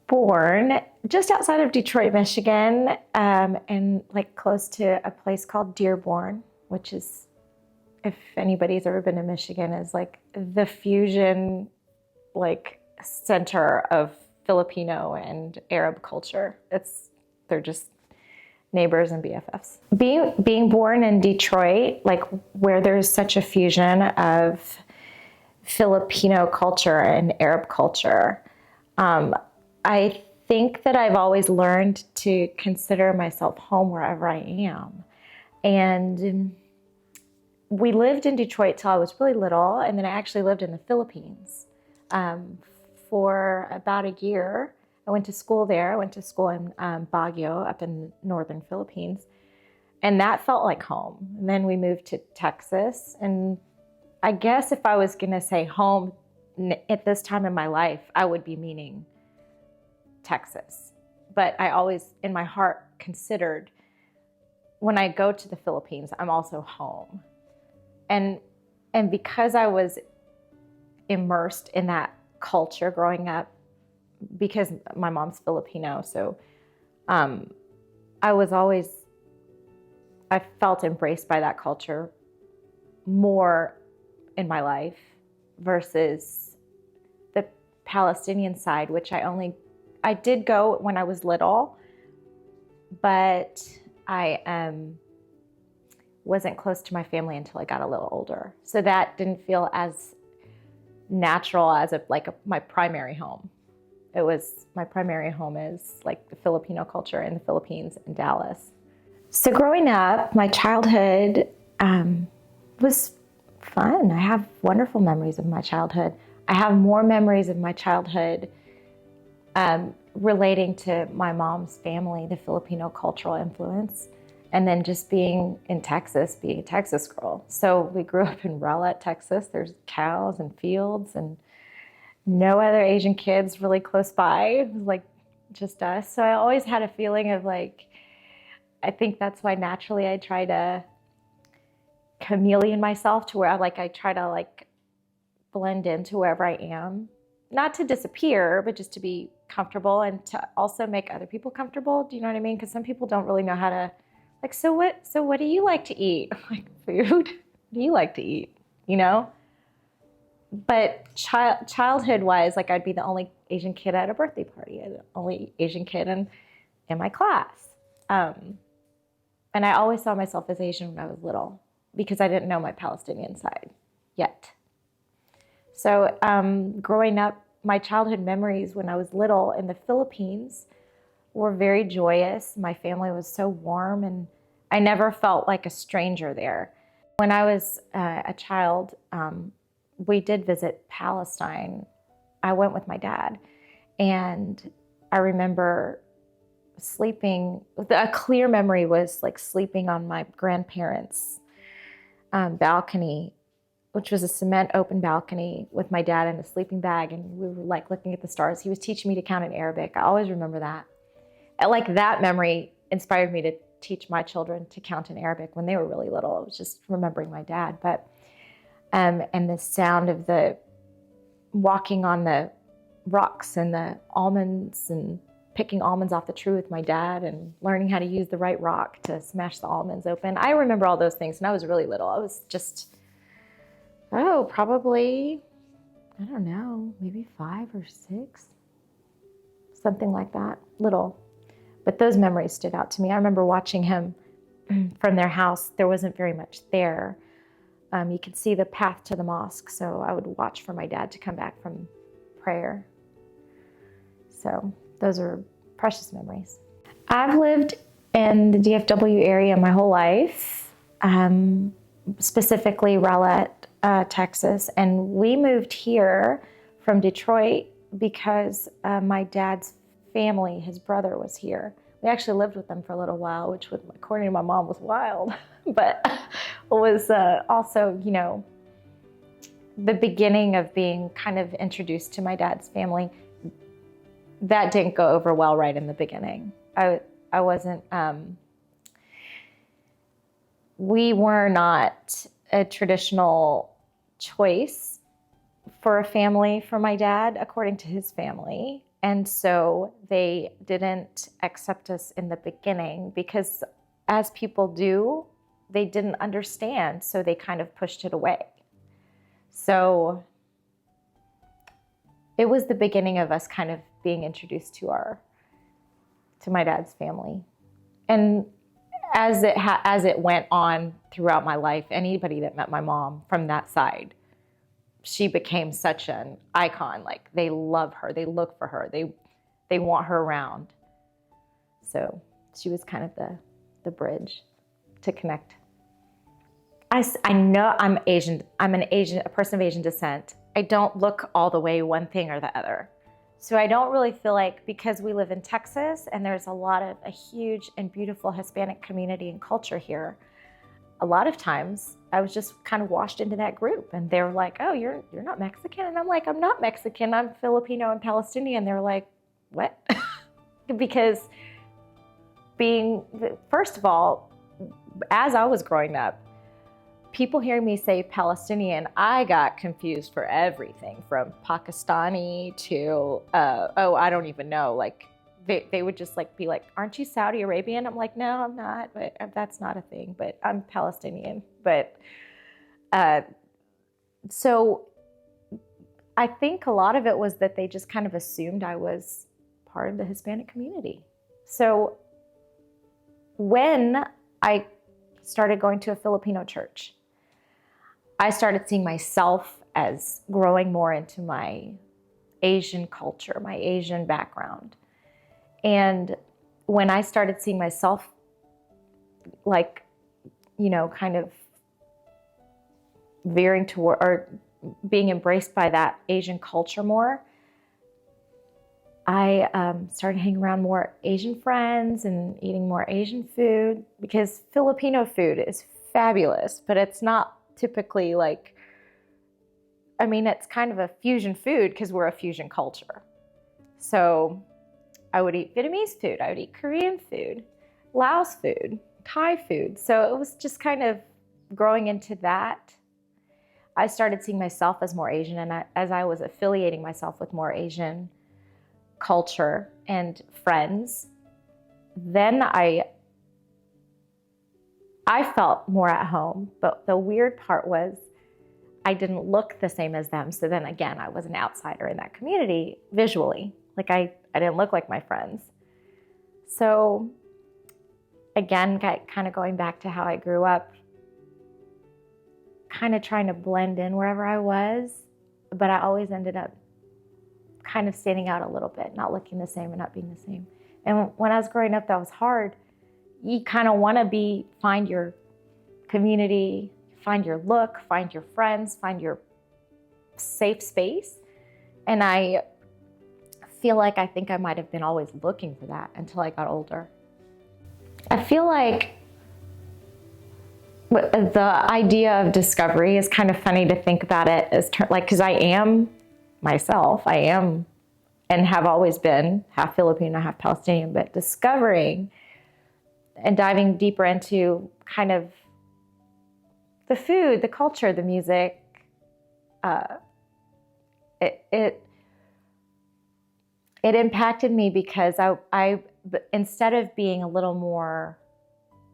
born just outside of Detroit, Michigan, and like close to a place called Dearborn, which is, if anybody's ever been to Michigan, is like the fusion, like center of Filipino and Arab culture. They're just neighbors and BFFs. Being born in Detroit, like where there's such a fusion of Filipino culture and Arab culture, I think that I've always learned to consider myself home wherever I am. And we lived in Detroit till I was really little, and then I actually lived in the Philippines for about a year. I went to school there. I went to school in Baguio, up in northern Philippines, and that felt like home. And then we moved to Texas, and I guess if I was going to say home at this time in my life, I would be meaning Texas. But I always, in my heart, considered when I go to the Philippines, I'm also home. And because I was immersed in that culture growing up, because my mom's Filipino, so I felt embraced by that culture more in my life versus the Palestinian side, which I did go when I was little, but I wasn't close to my family until I got a little older. So that didn't feel as natural as my primary home. My primary home is like the Filipino culture in the Philippines and Dallas. So growing up, my childhood was fun. I have wonderful memories of my childhood. I have more memories of my childhood relating to my mom's family, the Filipino cultural influence, and then just being in Texas, being a Texas girl. So we grew up in Rowlett, Texas. There's cows and fields and no other Asian kids really close by. It was like just us. So I always had a feeling of like, I think that's why naturally I try to chameleon myself to where I try to like blend into wherever I am. Not to disappear, but just to be comfortable and to also make other people comfortable. Do you know what I mean? Because some people don't really know how to, like, so what do you like to eat? Like, food? What do you like to eat? You know? But childhood-wise, like, I'd be the only Asian kid at a birthday party, the only Asian kid in my class. And I always saw myself as Asian when I was little because I didn't know my Palestinian side yet. So growing up, my childhood memories when I was little in the Philippines were very joyous. My family was so warm, and I never felt like a stranger there. When I was a child, we did visit Palestine. I went with my dad, and I remember sleeping. A clear memory was like sleeping on my grandparents' balcony, which was a cement open balcony with my dad in a sleeping bag, and we were like looking at the stars. He was teaching me to count in Arabic. I always remember that. Like that memory inspired me to teach my children to count in Arabic when they were really little. It was just remembering my dad. But and the sound of the walking on the rocks and the almonds and picking almonds off the tree with my dad and learning how to use the right rock to smash the almonds open. I remember all those things, and I was really little. I was just, probably, I don't know, maybe 5 or 6, something like that, little. But those memories stood out to me. I remember watching him from their house. There wasn't very much there. You could see the path to the mosque, so I would watch for my dad to come back from prayer. So those are precious memories. I've lived in the DFW area my whole life, specifically Rowlett, Texas, and we moved here from Detroit because my dad's family, his brother, was here. We actually lived with them for a little while, which, according to my mom, was wild, but was also, the beginning of being kind of introduced to my dad's family. That didn't go over well right in the beginning. I wasn't, we were not a traditional choice for a family for my dad, according to his family. And so they didn't accept us in the beginning because, as people do, they didn't understand. So they kind of pushed it away. So it was the beginning of us kind of being introduced to my dad's family. And as it went on throughout my life, anybody that met my mom from that side, she became such an icon. Like, they love her, they look for her, they want her around. So she was kind of the bridge to connect. I know I'm Asian. I'm a person of Asian descent. I don't look all the way one thing or the other. So I don't really feel like, because we live in Texas and there's a huge and beautiful Hispanic community and culture here, a lot of times I was just kind of washed into that group, and they were like, "Oh, you're not Mexican?" And I'm like, "I'm not Mexican. I'm Filipino and Palestinian." They're like, "What?" Because first of all, as I was growing up, people hearing me say Palestinian, I got confused for everything from Pakistani to, I don't even know. Like, they would just be like, "Aren't you Saudi Arabian?" I'm like, "No, I'm not, but that's not a thing, but I'm Palestinian." But, so I think a lot of it was that they just kind of assumed I was part of the Hispanic community. So when I started going to a Filipino church, I started seeing myself as growing more into my Asian culture, my Asian background. And when I started seeing myself kind of veering toward or being embraced by that Asian culture more, I started hanging around more Asian friends and eating more Asian food, because Filipino food is fabulous, but it's not typically it's kind of a fusion food because we're a fusion culture. So I would eat Vietnamese food, I would eat Korean food, Laos food, Thai food. So it was just kind of growing into that. I started seeing myself as more Asian, and as I was affiliating myself with more Asian culture and friends, then I felt more at home. But the weird part was I didn't look the same as them. So then again, I was an outsider in that community visually. I didn't look like my friends. So again, kind of going back to how I grew up, kind of trying to blend in wherever I was, but I always ended up kind of standing out a little bit, not looking the same and not being the same. And when I was growing up, that was hard. You kind of want to find your community, find your look, find your friends, find your safe space. And I feel like I think I might have been always looking for that until I got older. I feel like the idea of discovery is kind of funny to think about it as because I am myself. I am and have always been half Filipino, half Palestinian, but discovering and diving deeper into kind of the food, the culture, the music, it impacted me because I instead of being a little more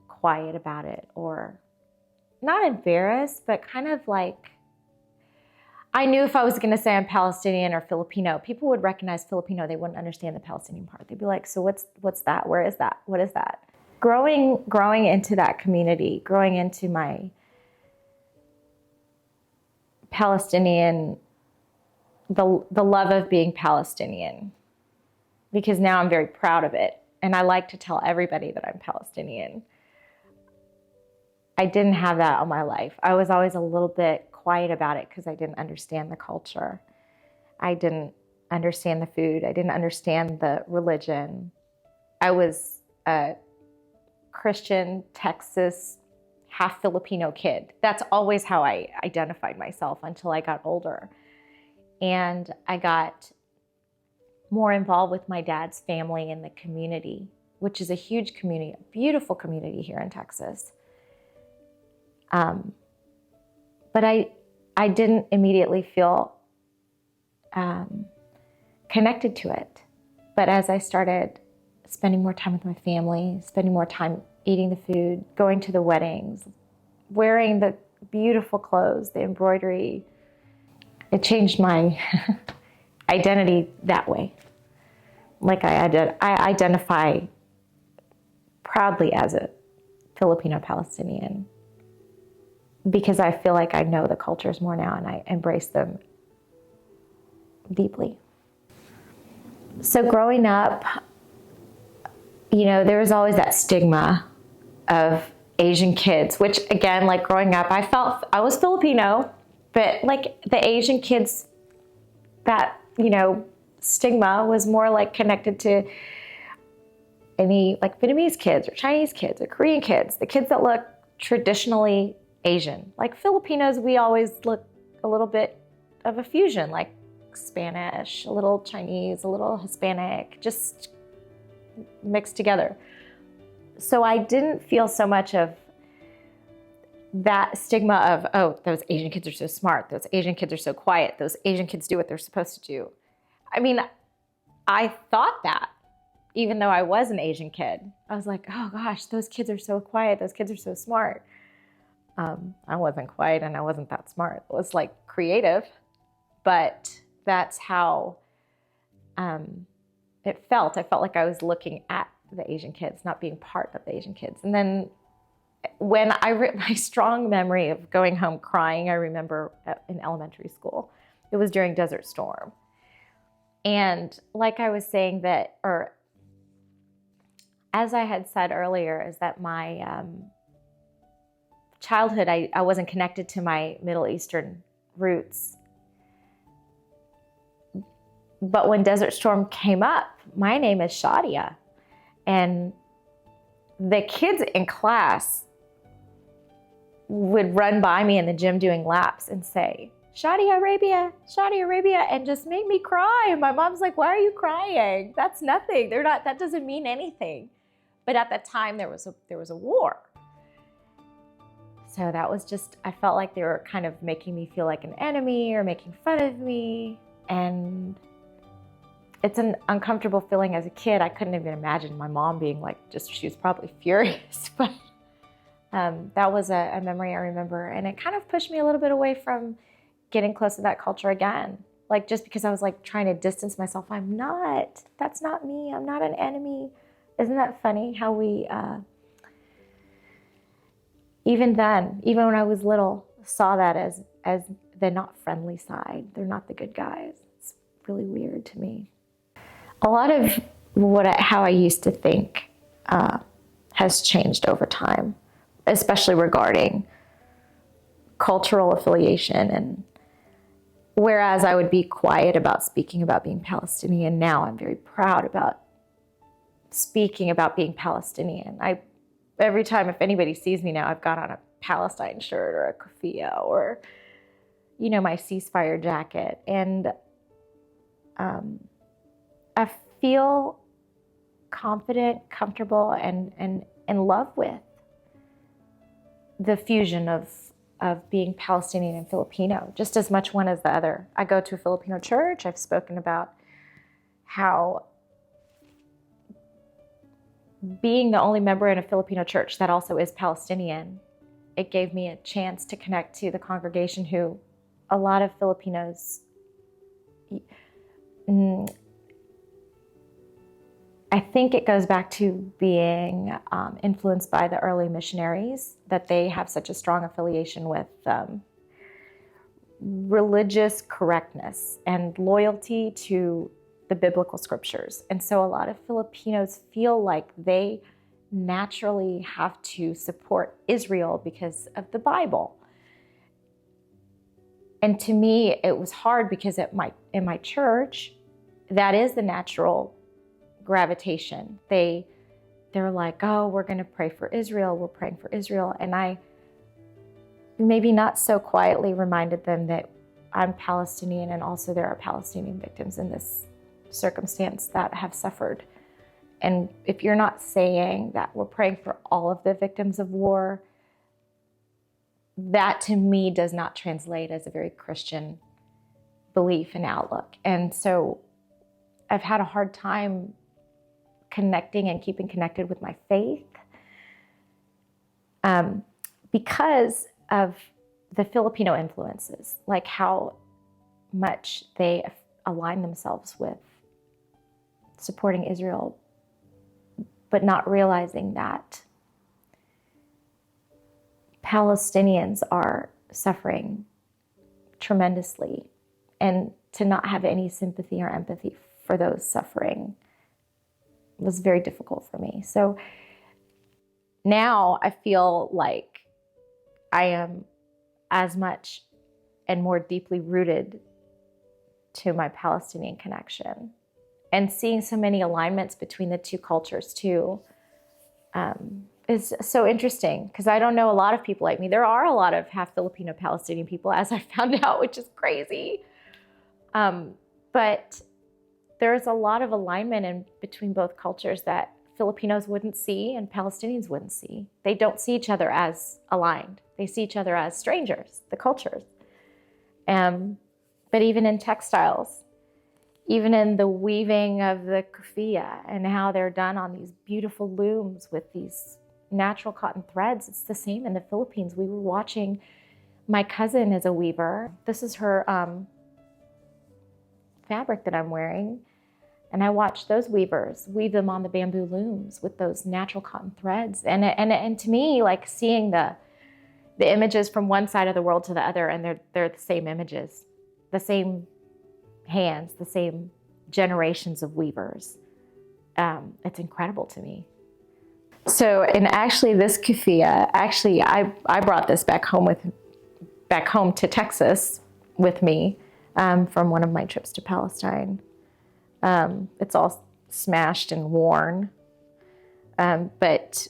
quiet about it, or not embarrassed, but kind of I knew if I was going to say I'm Palestinian or Filipino, people would recognize Filipino. They wouldn't understand the Palestinian part. They'd be like, "So what's that? Where is that? What is that?" Growing into that community, growing into my Palestinian, the love of being Palestinian, because now I'm very proud of it. And I like to tell everybody that I'm Palestinian. I didn't have that all my life. I was always a little bit quiet about it because I didn't understand the culture. I didn't understand the food. I didn't understand the religion. I was a Christian, Texas, half Filipino kid. That's always how I identified myself until I got older. And I got more involved with my dad's family and the community, which is a huge community, a beautiful community here in Texas. But I didn't immediately feel connected to it. But as I started spending more time with my family, spending more time eating the food, going to the weddings, wearing the beautiful clothes, the embroidery, it changed my identity that way. Like I identify proudly as a Filipino Palestinian because I feel like I know the cultures more now and I embrace them deeply. So growing up, there was always that stigma of Asian kids, which again, like growing up, I felt I was Filipino, but like the Asian kids, that, stigma was more like connected to any like Vietnamese kids or Chinese kids or Korean kids, the kids that look traditionally Asian. Like Filipinos, we always look a little bit of a fusion, like Spanish, a little Chinese, a little Hispanic, just mixed together. So I didn't feel so much of that stigma of, oh, those Asian kids are so smart, those Asian kids are so quiet, those Asian kids do what they're supposed to do. I mean, I thought that, even though I was an Asian kid. I was like, oh gosh, those kids are so quiet, those kids are so smart. I wasn't quiet and I wasn't that smart. It was like creative, but that's how it felt. I felt like I was looking at the Asian kids, not being part of the Asian kids. And then when my strong memory of going home crying, I remember in elementary school, it was during Desert Storm. And like I was saying as I had said earlier, is that my childhood, I wasn't connected to my Middle Eastern roots. But when Desert Storm came up, my name is Shadia. And the kids in class would run by me in the gym doing laps and say, Shadia Arabia, and just make me cry. And my mom's like, why are you crying? That's nothing. That doesn't mean anything. But at that time there was a war. So that was just, I felt like they were kind of making me feel like an enemy or making fun of me. And it's an uncomfortable feeling as a kid. I couldn't even imagine my mom being like, she was probably furious. But that was a memory I remember. And it kind of pushed me a little bit away from getting close to that culture again. Like just because I was like trying to distance myself. That's not me. I'm not an enemy. Isn't that funny how we, even when I was little, saw that as the not friendly side. They're not the good guys. It's really weird to me. A lot of how I used to think has changed over time, especially regarding cultural affiliation. And whereas I would be quiet about speaking about being Palestinian, now I'm very proud about speaking about being Palestinian. Every time, if anybody sees me now, I've got on a Palestine shirt or a keffiyeh or, my ceasefire jacket. And I feel confident, comfortable, and in love with the fusion of being Palestinian and Filipino, just as much one as the other. I go to a Filipino church. I've spoken about how being the only member in a Filipino church that also is Palestinian, it gave me a chance to connect to the congregation who a lot of Filipinos, I think it goes back to being influenced by the early missionaries, that they have such a strong affiliation with religious correctness and loyalty to the biblical scriptures. And so a lot of Filipinos feel like they naturally have to support Israel because of the Bible. And to me, it was hard because in my church, that is the natural gravitation. They're like, oh, we're going to pray for Israel. We're praying for Israel. And I maybe not so quietly reminded them that I'm Palestinian, and also there are Palestinian victims in this circumstance that have suffered. And if you're not saying that we're praying for all of the victims of war, that to me does not translate as a very Christian belief and outlook. And so I've had a hard time connecting and keeping connected with my faith because of the Filipino influences, like how much they align themselves with supporting Israel, but not realizing that Palestinians are suffering tremendously, and to not have any sympathy or empathy for those suffering was very difficult for me. So now I feel like I am as much and more deeply rooted to my Palestinian connection. And seeing so many alignments between the two cultures too is so interesting, because I don't know a lot of people like me. There are a lot of half Filipino Palestinian people, as I found out, which is crazy. But there's a lot of alignment in between both cultures that Filipinos wouldn't see and Palestinians wouldn't see. They don't see each other as aligned. They see each other as strangers, the cultures. But even in textiles, even in the weaving of the kufiyah and how they're done on these beautiful looms with these natural cotton threads, it's the same in the Philippines. We were watching, my cousin is a weaver. This is her fabric that I'm wearing. And I watched those weavers weave them on the bamboo looms with those natural cotton threads. And to me, like seeing the images from one side of the world to the other, and they're the same images, the same hands, the same generations of weavers. It's incredible to me. So, and actually this kufiyah, I brought this back home to Texas with me from one of my trips to Palestine. It's all smashed and worn, but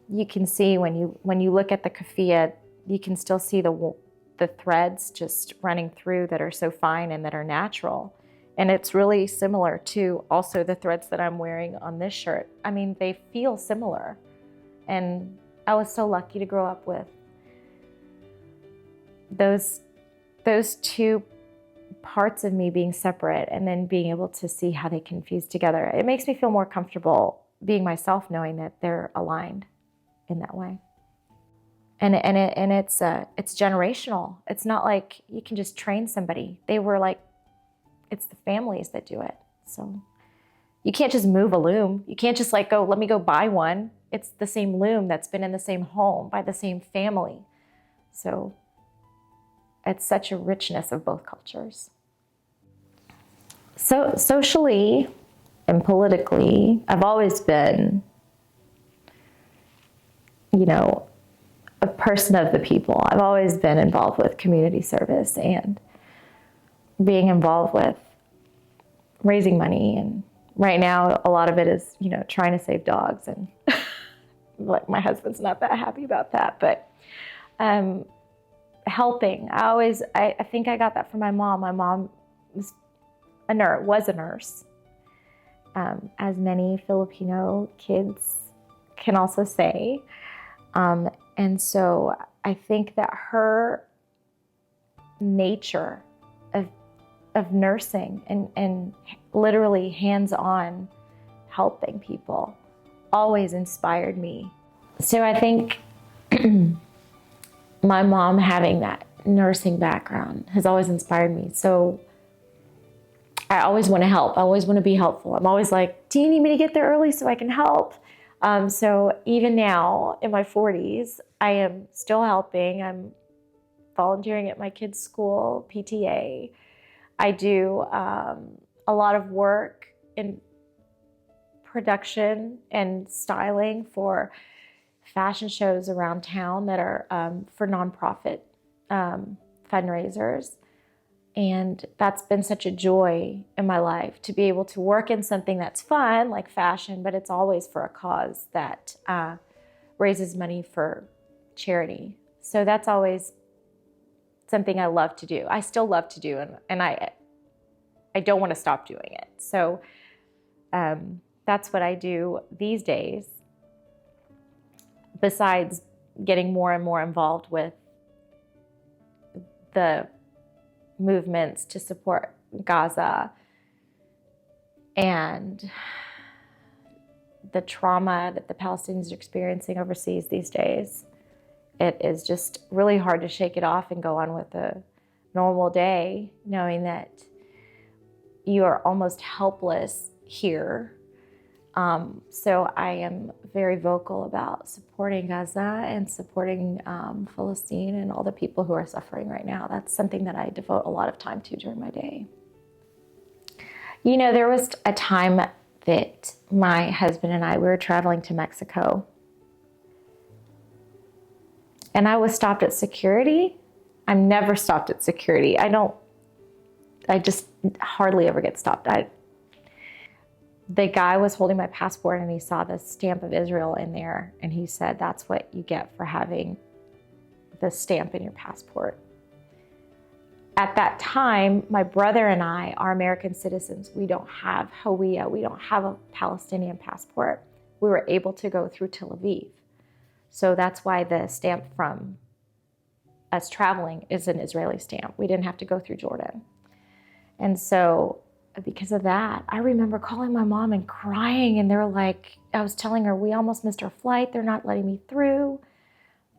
you can see when you look at the kufiyah, you can still see the threads just running through that are so fine and that are natural. And it's really similar to also the threads that I'm wearing on this shirt. I mean, they feel similar. And I was so lucky to grow up with those two parts of me being separate, and then being able to see how they can fuse together. It makes me feel more comfortable being myself, knowing that they're aligned in that way. And it's generational. It's not like you can just train somebody. It's the families that do it. So you can't just move a loom. You can't just like go, let me go buy one. It's the same loom that's been in the same home by the same family. So it's such a richness of both cultures. So socially and politically, I've always been, a person of the people. I've always been involved with community service and being involved with raising money. And right now, a lot of it is, trying to save dogs. And like my husband's not that happy about that, but helping. I think I got that from my mom. My mom was a nurse, as many Filipino kids can also say. And so I think that her nature of nursing and literally hands-on helping people always inspired me. So I think my mom having that nursing background has always inspired me. So I always want to help. I always want to be helpful. I'm always like, do you need me to get there early so I can help? So even now in my 40s, I am still helping. I'm volunteering at my kids' school, PTA. I do a lot of work in production and styling for fashion shows around town that are for nonprofit fundraisers. And that's been such a joy in my life to be able to work in something that's fun, like fashion, but it's always for a cause that raises money for charity. So that's always something I love to do. I still love to do, and I don't want to stop doing it. So that's what I do these days, besides getting more and more involved with the movements to support Gaza and the trauma that the Palestinians are experiencing overseas these days, it is just really hard to shake it off and go on with a normal day, knowing that you are almost helpless here. So I am very vocal about supporting Gaza and supporting Palestine and all the people who are suffering right now. That's something that I devote a lot of time to during my day. You know, there was a time that my husband and we were traveling to Mexico. And I was stopped at security. I'm never stopped at security. I just hardly ever get stopped. The guy was holding my passport and he saw the stamp of Israel in there. And he said, that's what you get for having the stamp in your passport. At that time, my brother and I are American citizens. We don't have Hawiyah. We don't have a Palestinian passport. We were able to go through Tel Aviv. So that's why the stamp from us traveling is an Israeli stamp. We didn't have to go through Jordan. And so because of that, I remember calling my mom and crying, and they were like, I was telling her, we almost missed our flight. They're not letting me through.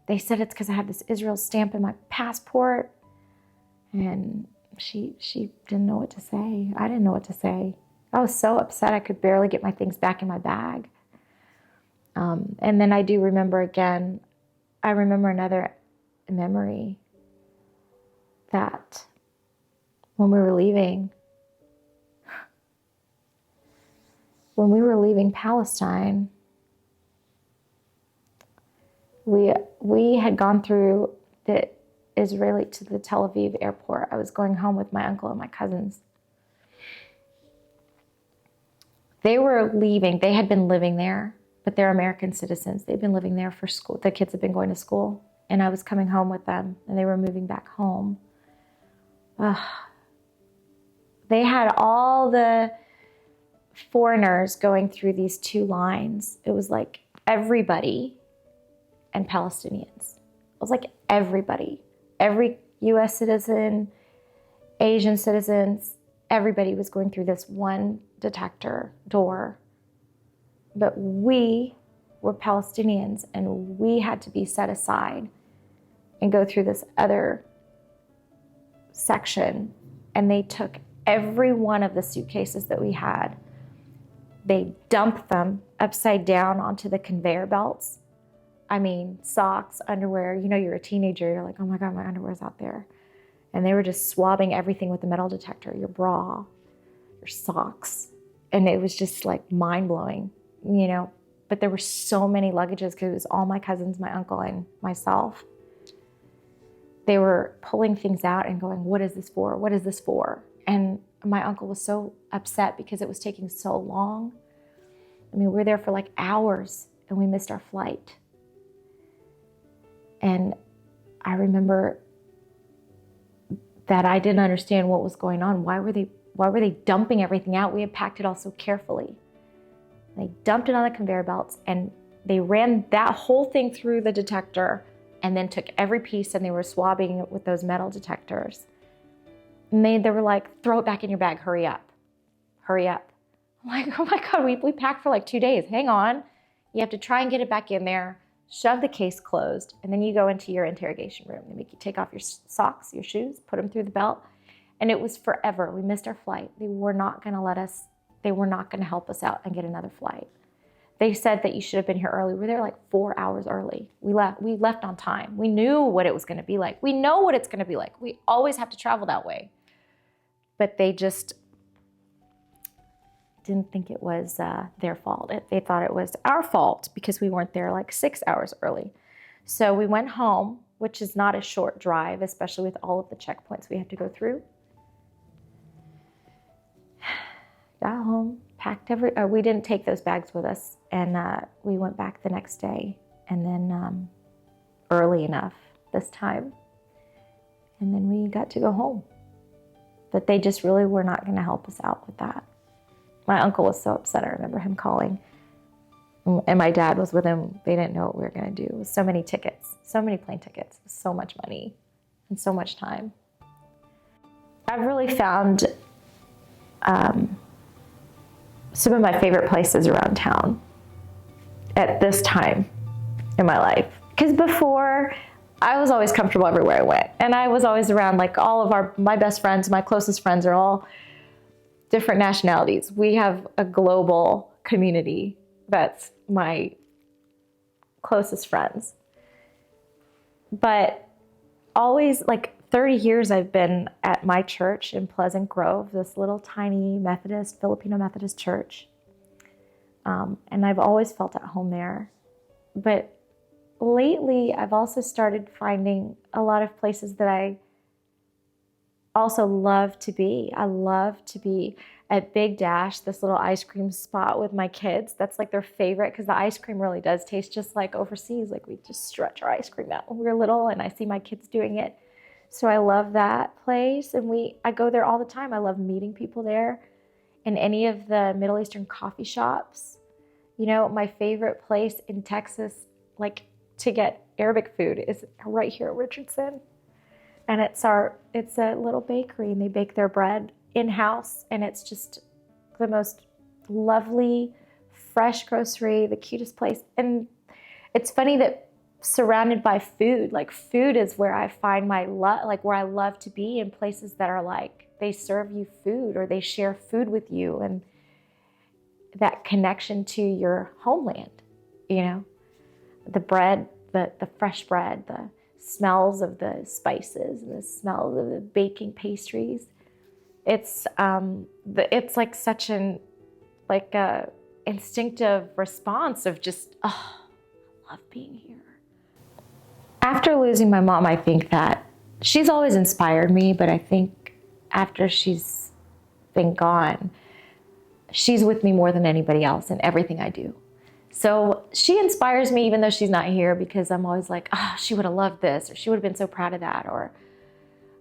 They said it's because I have this Israel stamp in my passport. And she didn't know what to say. I didn't know what to say. I was so upset I could barely get my things back in my bag. And then I do remember again, I remember another memory that when we were leaving Palestine, we had gone through the Israeli to the Tel Aviv airport. I was going home with my uncle and my cousins. They were leaving. They had been living there, but they're American citizens. They've been living there for school. The kids have been going to school, and I was coming home with them, and they were moving back home. They had all the foreigners going through these two lines. It was like everybody and Palestinians. It was like everybody. Every U.S. citizen, Asian citizens, everybody was going through this one detector door. But we were Palestinians, and we had to be set aside and go through this other section. And they took every one of the suitcases that we had. They dumped them upside down onto the conveyor belts. I mean, socks, underwear. You know, you're a teenager. You're like, oh my God, my underwear's out there. And they were just swabbing everything with the metal detector, your bra, your socks. And it was just like mind-blowing, you know. But there were so many luggages because it was all my cousins, my uncle, and myself. They were pulling things out and going, what is this for? What is this for? And my uncle was so upset because it was taking so long. I mean, we were there for like hours and we missed our flight. And I remember that I didn't understand what was going on. Why were they dumping everything out? We had packed it all so carefully. They dumped it on the conveyor belts, and they ran that whole thing through the detector and then took every piece, and they were swabbing it with those metal detectors. And they were like, throw it back in your bag, hurry up. Hurry up. I'm like, oh my God, we packed for like 2 days. Hang on. You have to try and get it back in there, shove the case closed, and then you go into your interrogation room. They make you take off your socks, your shoes, put them through the belt. And it was forever. We missed our flight. They were not going to help us out and get another flight. They said that you should have been here early. We were there like 4 hours early. We left on time. We knew what it was going to be like. We know what it's going to be like. We always have to travel that way. But they just didn't think it was their fault. They thought it was our fault because we weren't there like 6 hours early. So we went home, which is not a short drive, especially with all of the checkpoints we had to go through. Got home, packed we didn't take those bags with us, and we went back the next day, and then early enough this time, and then we got to go home. But they just really were not going to help us out with that. My uncle was so upset. I remember him calling, and my dad was with him. They didn't know what we were going to do. It was so many tickets, so many plane tickets, so much money, and so much time. I've really found some of my favorite places around town at this time in my life. Because before, I was always comfortable everywhere I went. And I was always around, like, all of my best friends, my closest friends are all different nationalities. We have a global community that's my closest friends. But always, like, 30 years I've been at my church in Pleasant Grove, this little tiny Filipino Methodist church. And I've always felt at home there. But lately, I've also started finding a lot of places that I also love to be. I love to be at Big Dash, this little ice cream spot with my kids. That's like their favorite, because the ice cream really does taste just like overseas. Like, we just stretch our ice cream out when we were little, and I see my kids doing it. So I love that place, and I go there all the time. I love meeting people there. In any of the Middle Eastern coffee shops. You know, my favorite place in Texas, like, to get Arabic food is right here at Richardson. And it's a little bakery, and they bake their bread in-house, and it's just the most lovely, fresh grocery, the cutest place. And it's funny that surrounded by food, like, food is where I find my love, like, where I love to be, in places that are like, they serve you food, or they share food with you, and that connection to your homeland, you know, the bread, the fresh bread, the smells of the spices, and the smells of the baking pastries. It's like such a instinctive response of just, oh, I love being here. After losing my mom, I think that she's always inspired me, but I think after she's been gone, she's with me more than anybody else in everything I do. So she inspires me even though she's not here, because I'm always like, oh, she would have loved this, or she would have been so proud of that, or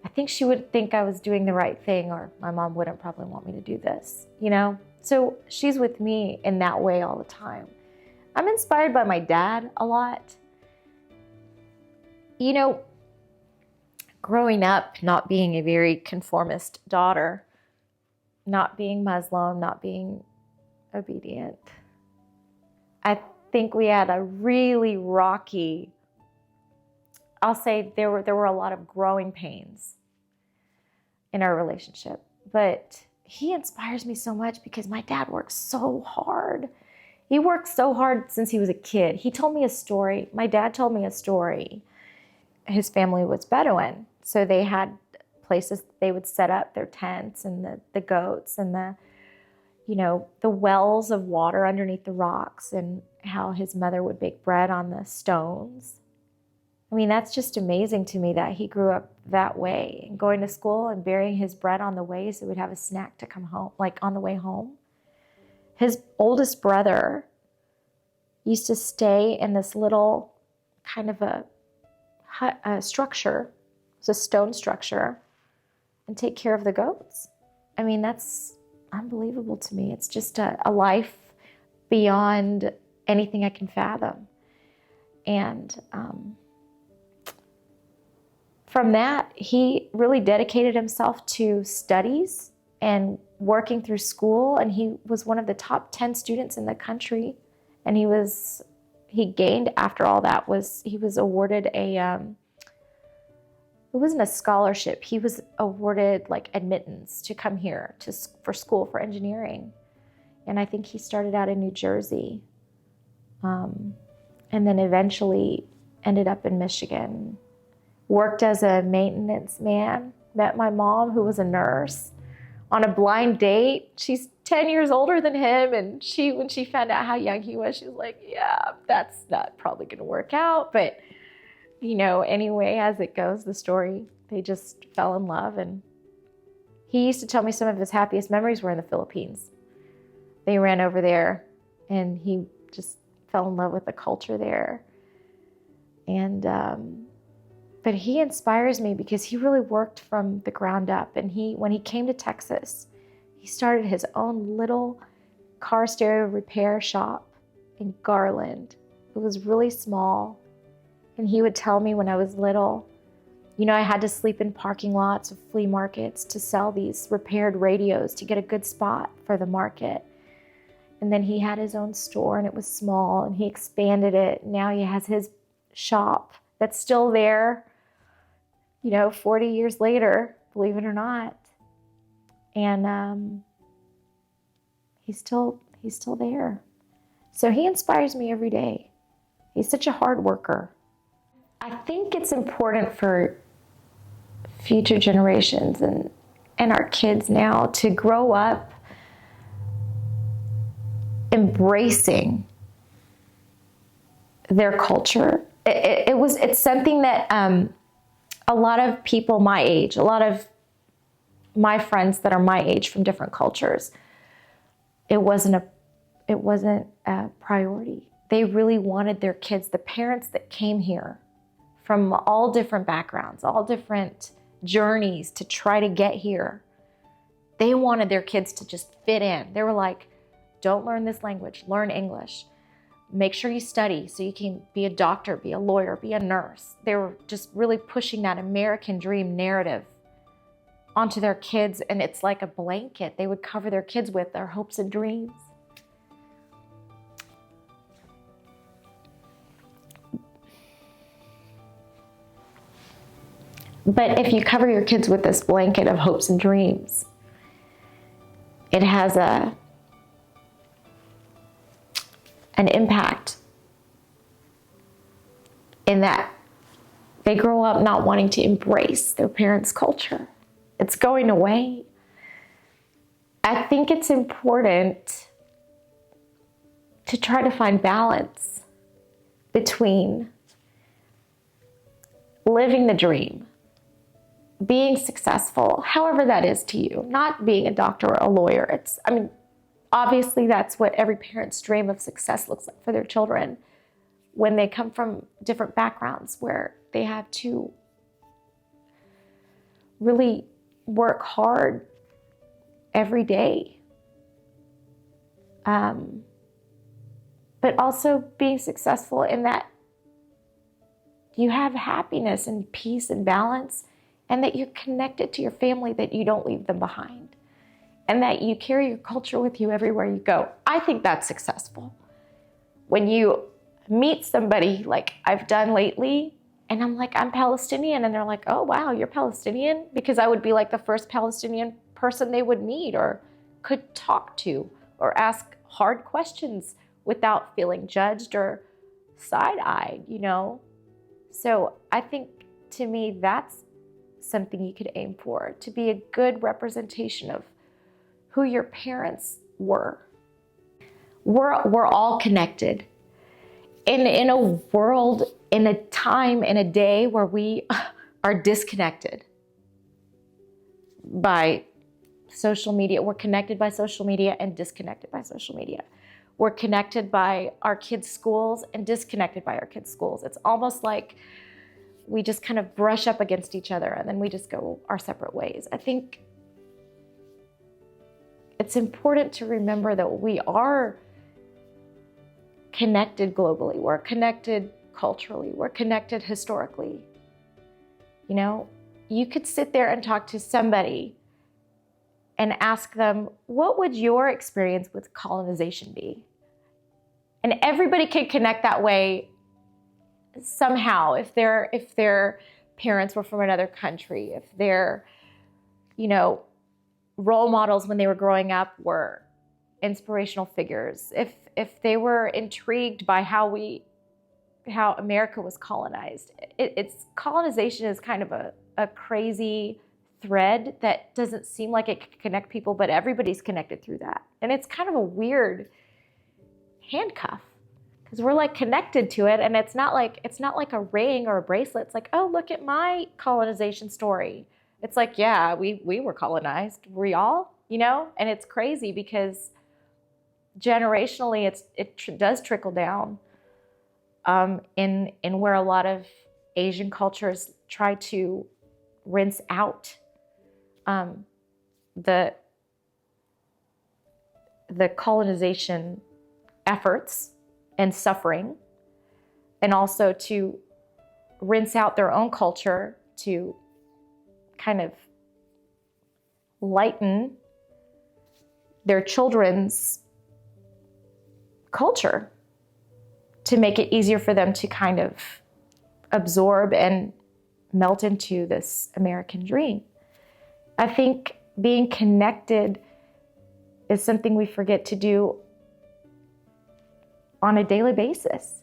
I think she would think I was doing the right thing, or my mom wouldn't probably want me to do this, you know? So she's with me in that way all the time. I'm inspired by my dad a lot. You know, growing up, not being a very conformist daughter, not being Muslim, not being obedient, I think we had a really rocky, I'll say there were a lot of growing pains in our relationship. But he inspires me so much because my dad works so hard. He worked so hard since he was a kid. He told me a story. My dad told me a story. His family was Bedouin, so they had places they would set up their tents, and the goats, and the wells of water underneath the rocks, and how his mother would bake bread on the stones. I mean, that's just amazing to me that he grew up that way, and going to school and burying his bread on the way so we'd have a snack to come home, like on the way home. His oldest brother used to stay in this little kind of a structure. It's a stone structure, and take care of the goats. I mean, that's unbelievable to me. It's just a life beyond anything I can fathom. And from that, he really dedicated himself to studies and working through school. And he was one of the top 10 students in the country. And he gained, after all that, he was awarded it wasn't a scholarship. He was awarded like admittance to come here for school for engineering. And I think he started out in New Jersey, and then eventually ended up in Michigan. Worked as a maintenance man, met my mom, who was a nurse, on a blind date. She's 10 years older than him, and when she found out how young he was, she was like, yeah, that's not probably going to work out. But, anyway, as it goes, the story, they just fell in love. And he used to tell me some of his happiest memories were in the Philippines. They ran over there, and he just fell in love with the culture there. And but he inspires me because he really worked from the ground up. And when he came to Texas, he started his own little car stereo repair shop in Garland. It was really small. And he would tell me when I was little, You know, I had to sleep in parking lots of flea markets to sell these repaired radios to get a good spot for the market. And then he had his own store, and it was small, and he expanded it. Now he has his shop that's still there, you know, 40 years later, believe it or not. And he's still there. So he inspires me every day. He's such a hard worker. I think it's important for future generations and our kids now to grow up embracing their culture. It's something that a lot of people my age, a lot of my friends that are my age from different cultures, it wasn't a priority. They really wanted their kids, the parents that came here from all different backgrounds, all different journeys to try to get here. They wanted their kids to just fit in. They were like, don't learn this language, learn English. Make sure you study so you can be a doctor, be a lawyer, be a nurse. They were just really pushing that American dream narrative onto their kids, and it's like a blanket they would cover their kids with, their hopes and dreams. But if you cover your kids with this blanket of hopes and dreams, it has an impact in that they grow up not wanting to embrace their parents' culture. It's going away. I think it's important to try to find balance between living the dream, being successful, however that is to you, not being a doctor or a lawyer. Obviously that's what every parent's dream of success looks like for their children when they come from different backgrounds where they have to really work hard every day. But also being successful in that you have happiness and peace and balance, and that you're connected to your family, that you don't leave them behind, and that you carry your culture with you everywhere you go. I think that's successful. When you meet somebody like I've done lately, and I'm like, I'm Palestinian, and they're like, oh wow, you're Palestinian? Because I would be like the first Palestinian person they would meet or could talk to or ask hard questions without feeling judged or side-eyed, you know? So I think, to me, that's something you could aim for, to be a good representation of who your parents were. We're all connected. In a world, in a time, in a day where we are disconnected by social media. We're connected by social media and disconnected by social media. We're connected by our kids' schools and disconnected by our kids' schools. It's almost like we just kind of brush up against each other and then we just go our separate ways. I think it's important to remember that we are connected globally. We're connected culturally. We're connected historically. You know, you could sit there and talk to somebody and ask them, what would your experience with colonization be? And everybody can connect that way somehow, if their parents were from another country, if their, you know, role models when they were growing up were inspirational figures, if they were intrigued by how America was colonized. It's colonization is kind of a crazy thread that doesn't seem like it could connect people, but everybody's connected through that. And it's kind of a weird handcuff, because we're like connected to it, and it's not like a ring or a bracelet. It's like, oh, look at my colonization story. It's like, yeah, we were colonized. Were y'all? You know? And it's crazy because generationally it does trickle down in where a lot of Asian cultures try to rinse out the colonization efforts and suffering, and also to rinse out their own culture to kind of lighten their children's culture, to make it easier for them to kind of absorb and melt into this American dream. I think being connected is something we forget to do on a daily basis.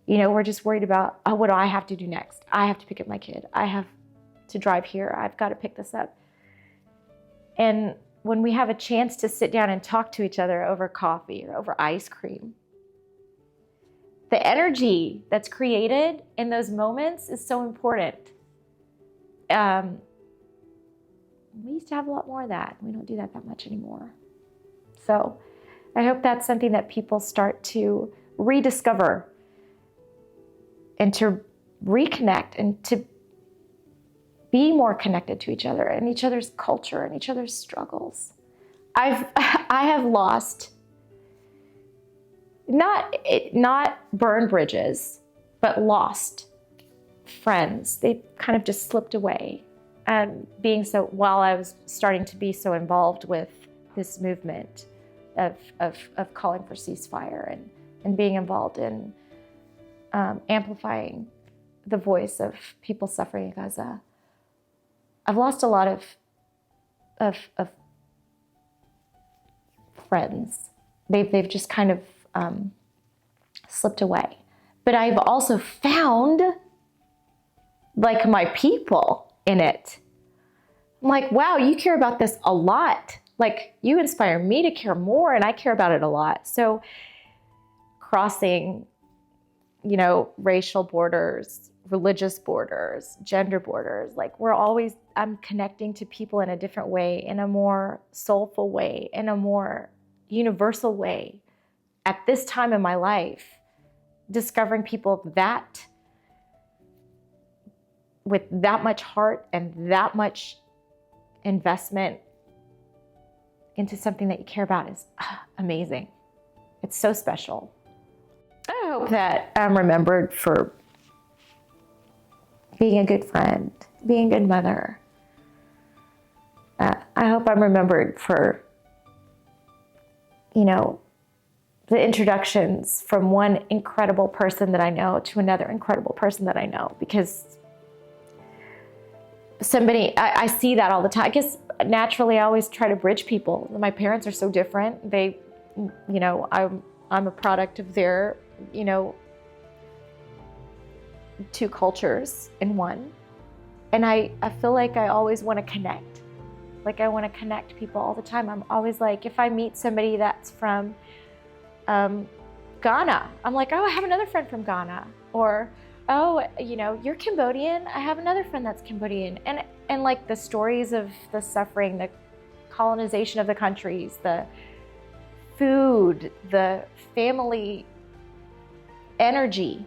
You know, we're just worried about, oh, what do I have to do next? I have to pick up my kid. I have to drive here. I've got to pick this up. And when we have a chance to sit down and talk to each other over coffee or over ice cream, the energy that's created in those moments is so important. We used to have a lot more of that. We don't do that much anymore. So I hope that's something that people start to rediscover and to reconnect and to be more connected to each other and each other's culture and each other's struggles. I have lost, not burned bridges, but lost friends. They kind of just slipped away. And while I was starting to be so involved with this movement of calling for ceasefire and being involved in amplifying the voice of people suffering in Gaza, I've lost a lot of friends. They've just kind of slipped away. But I've also found like my people in it. I'm like, wow, you care about this a lot. Like, you inspire me to care more, and I care about it a lot. So crossing, racial borders, religious borders, gender borders, like I'm connecting to people in a different way, in a more soulful way, in a more universal way at this time in my life, discovering people with that much heart and that much investment into something that you care about is amazing. It's so special. I hope that I'm remembered for being a good friend, being a good mother. I hope I'm remembered for, the introductions from one incredible person that I know to another incredible person that I know, because I see that all the time. I guess naturally I always try to bridge people. My parents are so different. I'm a product of their, two cultures in one. And I feel like I always want to connect. Like, I want to connect people all the time. I'm always like, if I meet somebody that's from Ghana, I'm like, oh, I have another friend from Ghana. Or, oh, you're Cambodian. I have another friend that's Cambodian. And like the stories of the suffering, the colonization of the countries, the food, the family energy.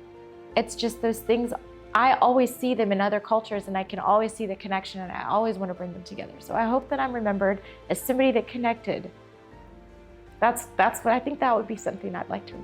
It's just those things. I always see them in other cultures, and I can always see the connection, and I always want to bring them together. So I hope that I'm remembered as somebody that connected. That's what I think. That would be something I'd like to